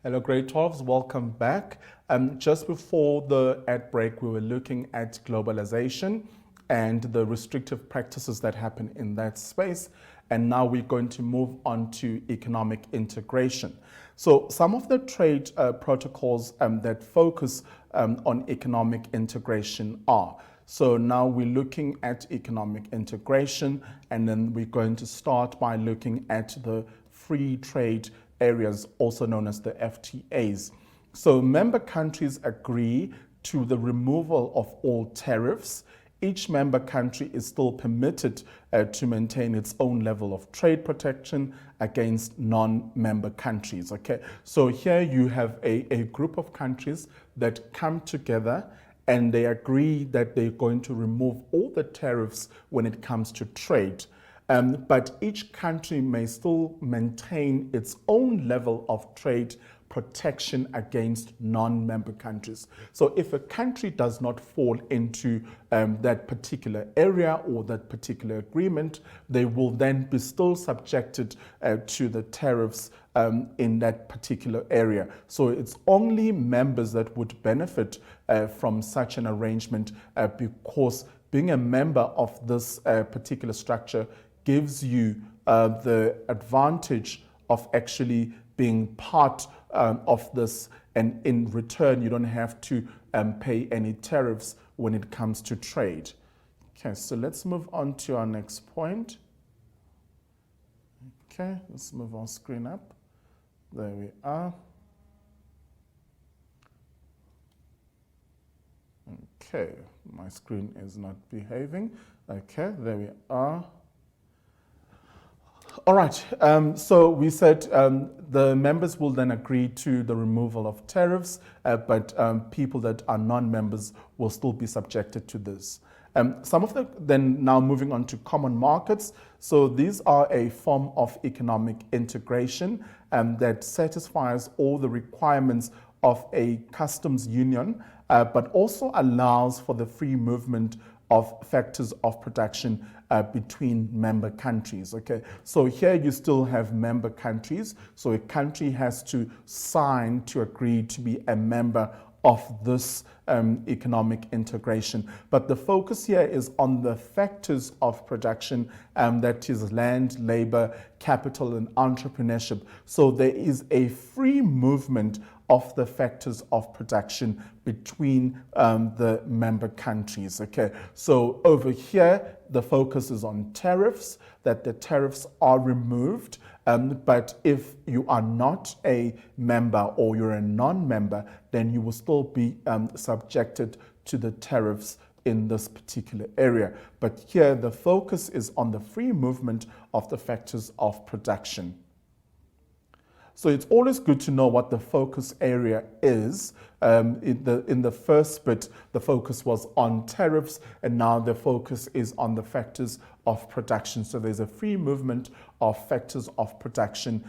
Hello, grade 12s, welcome back. Just before the ad break, we were looking at globalization and the restrictive practices that happen in that space. And now we're going to move on to economic integration. So some of the trade protocols that focus on economic integration are. So now we're looking at economic integration, and then we're going to start by looking at the free trade areas, also known as the FTAs. So member countries agree to the removal of all tariffs. Each member country is still permitted to maintain its own level of trade protection against non-member countries. Okay, so here you have a group of countries that come together and they agree that they're going to remove all the tariffs when it comes to trade. But each country may still maintain its own level of trade protection against non-member countries. So if a country does not fall into that particular area or that particular agreement, they will then be still subjected to the tariffs in that particular area. So it's only members that would benefit from such an arrangement because being a member of this particular structure gives you the advantage of actually being part of this, and in return you don't have to pay any tariffs when it comes to trade. Okay, so let's move on to our next point. Okay, let's move our screen up. There we are. Okay, my screen is not behaving. Okay, there we are. All right, so we said the members will then agree to the removal of tariffs, but people that are non-members will still be subjected to this. Some of the, then now moving on to common markets. So these are a form of economic integration that satisfies all the requirements of a customs union, but also allows for the free movement of factors of production between member countries. Okay, so here you still have member countries. So a country has to sign to agree to be a member of this economic integration. But the focus here is on the factors of production, that is land, labor, capital, and entrepreneurship. So there is a free movement of the factors of production between the member countries. Okay, so over here, the focus is on tariffs, that the tariffs are removed. But if you are not a member or you're a non-member, then you will still be subjected to the tariffs in this particular area. But here the focus is on the free movement of the factors of production. So it's always good to know what the focus area is. In the first bit, the focus was on tariffs, and now the focus is on the factors of production. So there's a free movement of factors of production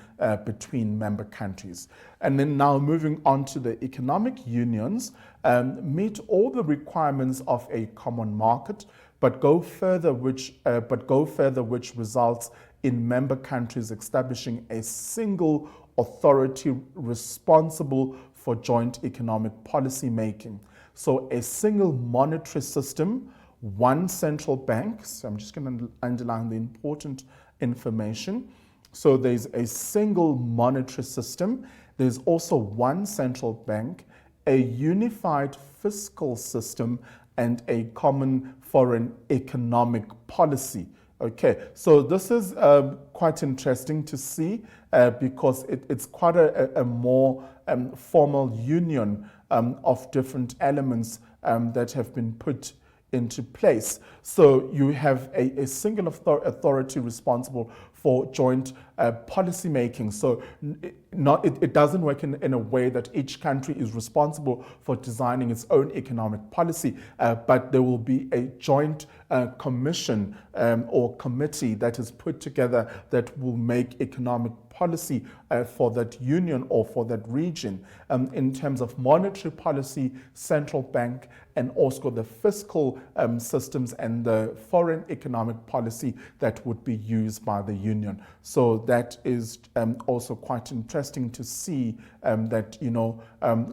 between member countries. And then now moving on to the economic unions, meet all the requirements of a common market, but go further, which results in member countries establishing a single authority responsible for joint economic policy making. So a single monetary system, one central bank. So I'm just going to underline the important information. So there's a single monetary system. There's also one central bank, a unified fiscal system, and a common foreign economic policy. Okay, so this is quite interesting to see because it's quite a more formal union of different elements that have been put into place. So you have a single authority responsible for joint policy making. So it doesn't work in a way that each country is responsible for designing its own economic policy, but there will be a joint commission or committee that is put together that will make economic policy for that union or for that region. In terms of monetary policy, central bank, and also the fiscal systems and the foreign economic policy that would be used by the union. So that is also quite interesting to see that,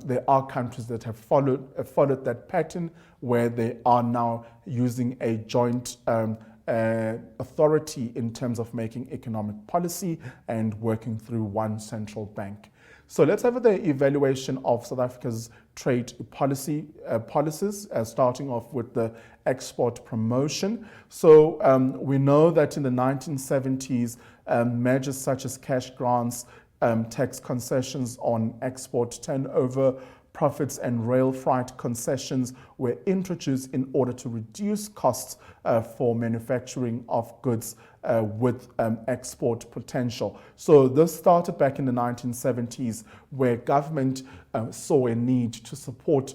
there are countries that have followed that pattern, where they are now using a joint authority in terms of making economic policy and working through one central bank. So let's have the evaluation of South Africa's trade policies, starting off with the export promotion. So we know that in the 1970s, measures such as cash grants, tax concessions on export turnover, profits and rail freight concessions were introduced in order to reduce costs for manufacturing of goods with export potential. So this started back in the 1970s, where government saw a need to support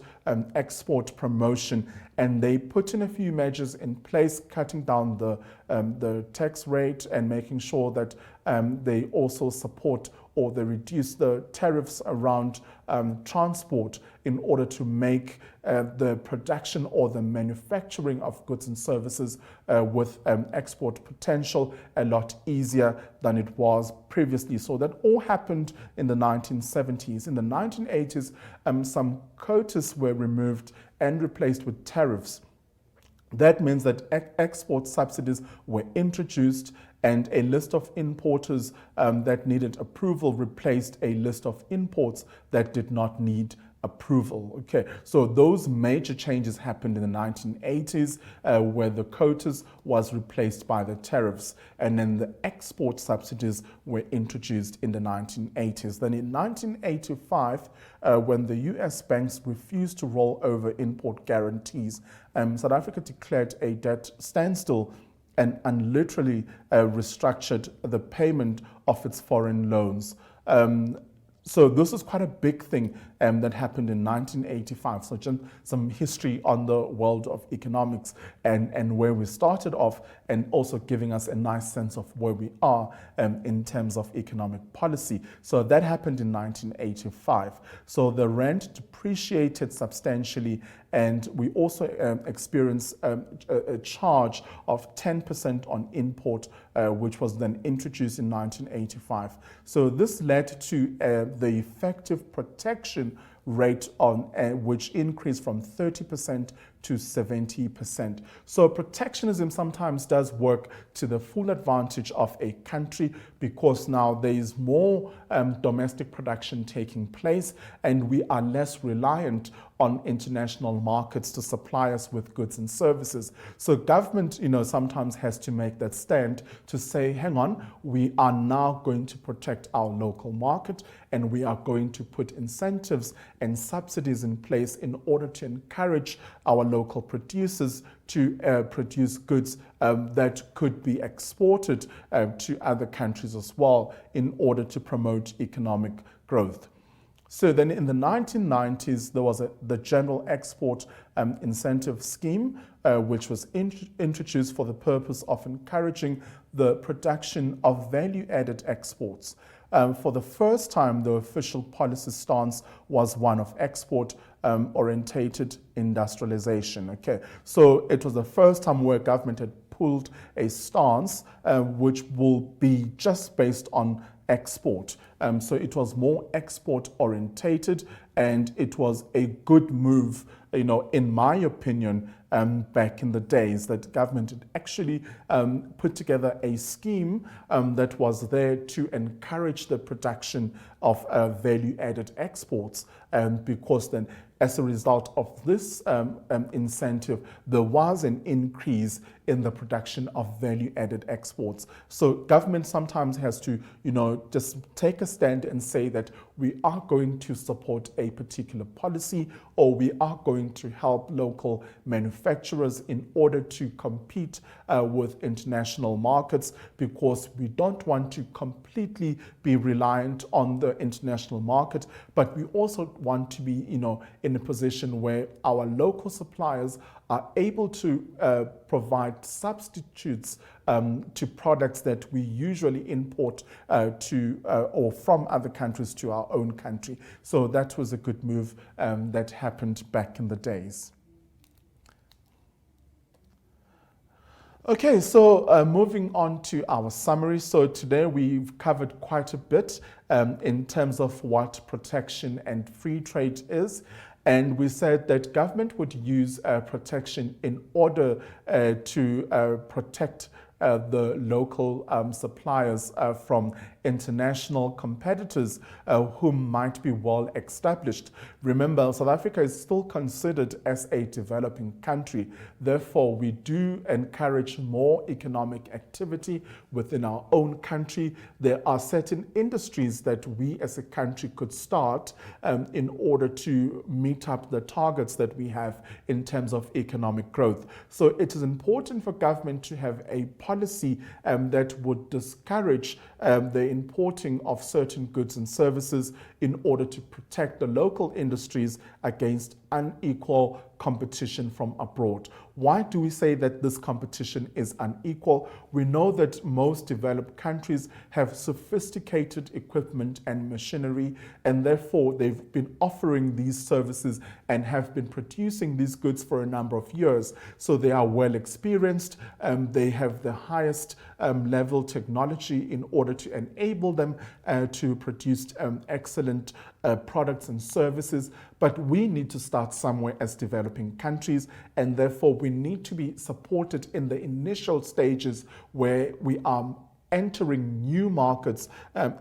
export promotion, and they put in a few measures in place, cutting down the tax rate and making sure that they also support, or they reduce the tariffs around transport in order to make the production or the manufacturing of goods and services with export potential a lot easier than it was previously. So that all happened in the 1970s. In the 1980s, some quotas were removed and replaced with tariffs. That means that export subsidies were introduced, and a list of importers that needed approval replaced a list of imports that did not need approval. Okay, so those major changes happened in the 1980s, where the quotas was replaced by the tariffs, and then the export subsidies were introduced in the 1980s. Then in 1985, when the US banks refused to roll over import guarantees, South Africa declared a debt standstill and literally restructured the payment of its foreign loans. So this is quite a big thing that happened in 1985. So just some history on the world of economics and where we started off, and also giving us a nice sense of where we are in terms of economic policy. So that happened in 1985. So the rand depreciated substantially, and we also experienced a charge of 10% on import, which was then introduced in 1985. So this led to the effective protection rate on which increased from 30% to 70%. So protectionism sometimes does work to the full advantage of a country, because now there is more domestic production taking place, and we are less reliant on international markets to supply us with goods and services. So government, sometimes has to make that stand to say, hang on, we are now going to protect our local market, and we are going to put incentives and subsidies in place in order to encourage our local producers to produce goods that could be exported to other countries as well, in order to promote economic growth. So then in the 1990s, there was the General Export Incentive Scheme, which was introduced for the purpose of encouraging the production of value-added exports. For the first time, the official policy stance was one of export-orientated industrialization. Okay, so it was the first time where government had pulled a stance which will be just based on export. So it was more export orientated, and it was a good move, in my opinion, back in the days, that government had actually put together a scheme that was there to encourage the production of value-added exports, because then, as a result of this incentive, there was an increase in the production of value-added exports. So government sometimes has to, just take a stand and say that we are going to support a particular policy, or we are going to help local manufacturers in order to compete with international markets, because we don't want to completely be reliant on the international market, but we also want to be, in a position where our local suppliers are able to provide substitutes to products that we usually import to or from other countries to our own country. So that was a good move that happened back in the days. Okay, so moving on to our summary. So today we've covered quite a bit in terms of what protection and free trade is. And we said that government would use protection in order to protect the local suppliers from international competitors who might be well established. Remember, South Africa is still considered as a developing country. Therefore, we do encourage more economic activity within our own country. There are certain industries that we as a country could start in order to meet up the targets that we have in terms of economic growth. So it is important for government to have a policy that would discourage the importing of certain goods and services in order to protect the local industries against unequal competition from abroad. Why do we say that this competition is unequal? We know that most developed countries have sophisticated equipment and machinery, and therefore they've been offering these services and have been producing these goods for a number of years. So they are well experienced, they have the highest level technology in order to enable them to produce excellent products and services. But we need to start somewhere as developing countries, and therefore we need to be supported in the initial stages where we are entering new markets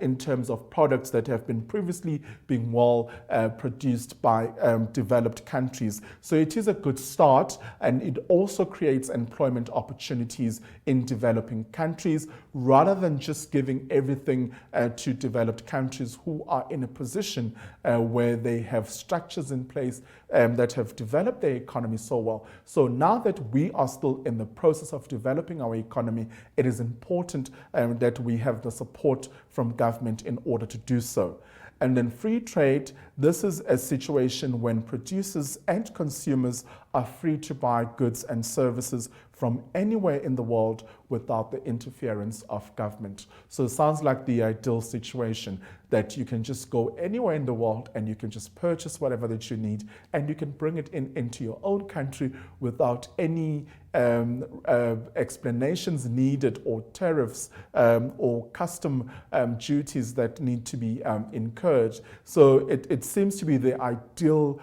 in terms of products that have been previously being well produced by developed countries. So it is a good start, and it also creates employment opportunities in developing countries rather than just giving everything to developed countries who are in a position where they have structures in place that have developed their economy so well. So now that we are still in the process of developing our economy, it is important that we have the support from government in order to do so. And then free trade, this is a situation when producers and consumers are free to buy goods and services from anywhere in the world without the interference of government. So it sounds like the ideal situation, that you can just go anywhere in the world and you can just purchase whatever that you need, and you can bring it into your own country without any explanations needed, or tariffs or custom duties that need to be incurred. So it seems to be the ideal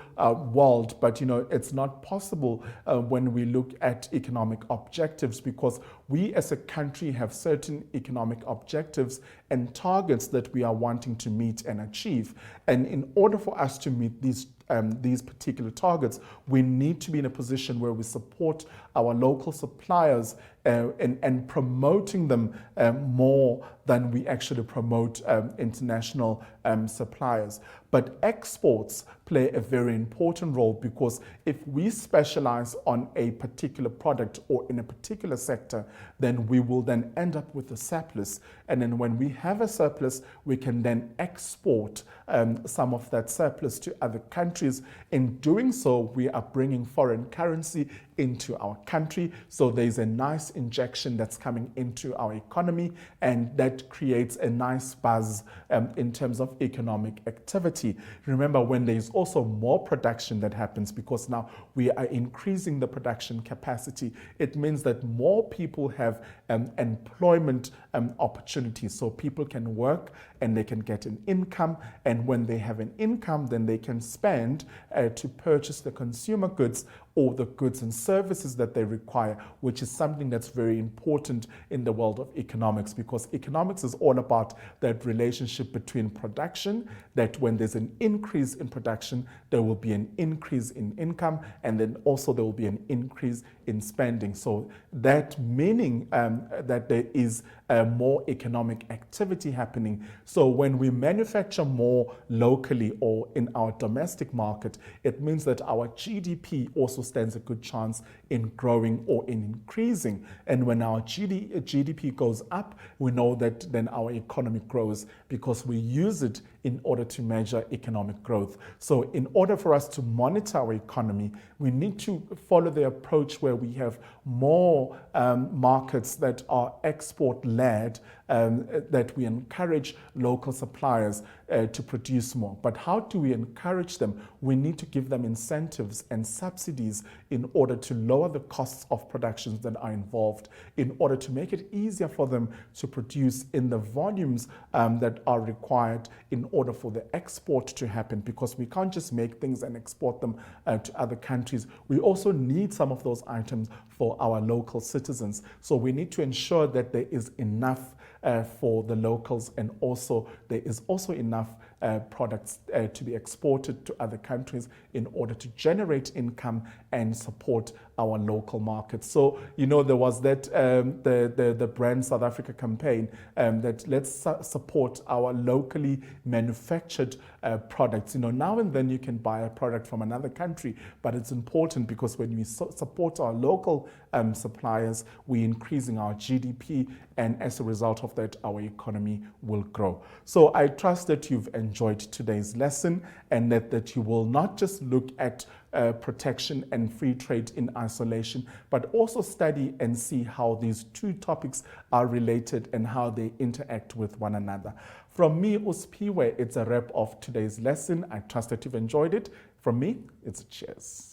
world, but it's not possible when we look at economic objectives, because we as a country have certain economic objectives and targets that we are wanting to meet and achieve. And in order for us to meet these particular targets, we need to be in a position where we support our local suppliers and promoting them more than we actually promote international suppliers. But exports play a very important role, because if we specialize on a particular product or in a particular sector, then we will then end up with a surplus. And then when we have a surplus, we can then export some of that surplus to other countries. In doing so, we are bringing foreign currency into our country. So there's a nice injection that's coming into our economy, and that creates a nice buzz in terms of economic activity. Remember, when there's also more production that happens, because now we are increasing the production capacity, it means that more people have employment opportunities. So people can work and they can get an income, and when they have an income, then they can spend to purchase the consumer goods or the goods and services that they require, which is something that's very important in the world of economics, because economics is all about that relationship between production, that when there's an increase in production, there will be an increase in income, and then also there will be an increase in spending. So that meaning that there is more economic activity happening. So when we manufacture more locally or in our domestic market, it means that our GDP also stands a good chance in growing or in increasing. And when our GDP goes up, we know that then our economy grows, because we use it in order to measure economic growth. So in order for us to monitor our economy, we need to follow the approach where we have more markets that are export-led, that we encourage local suppliers to produce more. But how do we encourage them? We need to give them incentives and subsidies in order to lower the costs of productions that are involved, in order to make it easier for them to produce in the volumes that are required in order for the export to happen, because we can't just make things and export them to other countries. We also need some of those items for our local citizens. So we need to ensure that there is enough for the locals, and also there is also enough products to be exported to other countries in order to generate income and support our local markets. So, you know, there was that the Brand South Africa campaign that let's support our locally manufactured products. You know, now and then you can buy a product from another country, but it's important because when we support our local suppliers, we're increasing our GDP, and as a result of that, our economy will grow. So I trust that you've enjoyed today's lesson, and that you will not just look at protection and free trade in isolation, but also study and see how these two topics are related and how they interact with one another. From me, Uspiwe, it's a wrap of today's lesson. I trust that you've enjoyed it. From me, it's a cheers.